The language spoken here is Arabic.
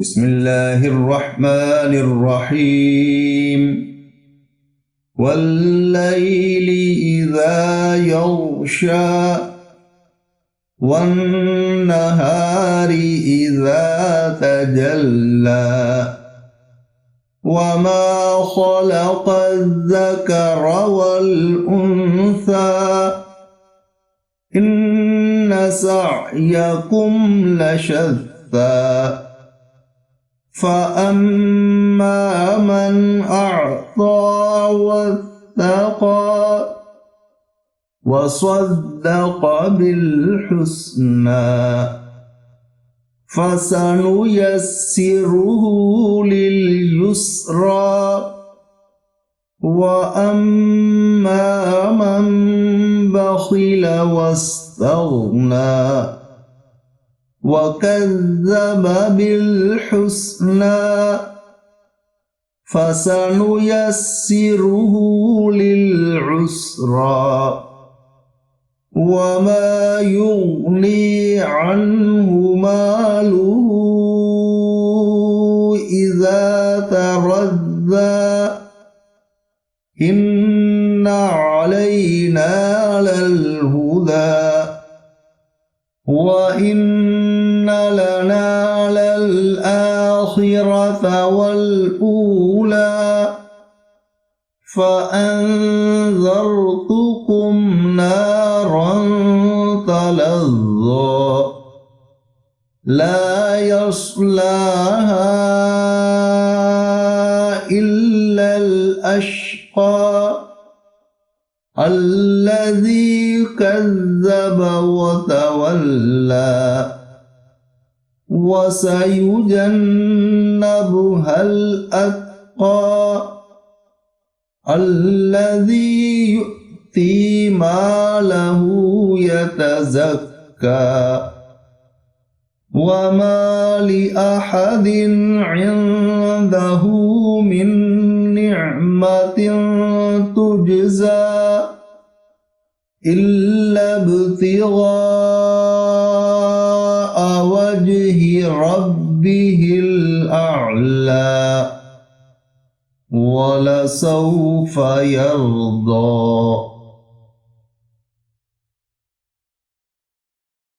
بسم الله الرحمن الرحيم والليل إذا يغشى والنهار إذا تجلى وما خلق الذكر والأنثى إن سعيكم لشتى فأما من أعطى واتقى وصدق بالحسنى فسنيسره لليسرى وأما من بخل واستغنى وكذب بالحسنى فسنيسره للعسرى وما يغني عنه ماله إذا تردى إن علينا للهدى وإن لنا للآخرة والأولى فأنذرتكم نارا تلظى لا يصلاها إلا الأشقى الذي كذب وتولى وسيجنبها الأتقى الذي يؤتي ماله يتزكى وما لأحد عنده من نعمة تجزى إلا ابتغاء وجه ربه الأعلى ولسوف يرضى.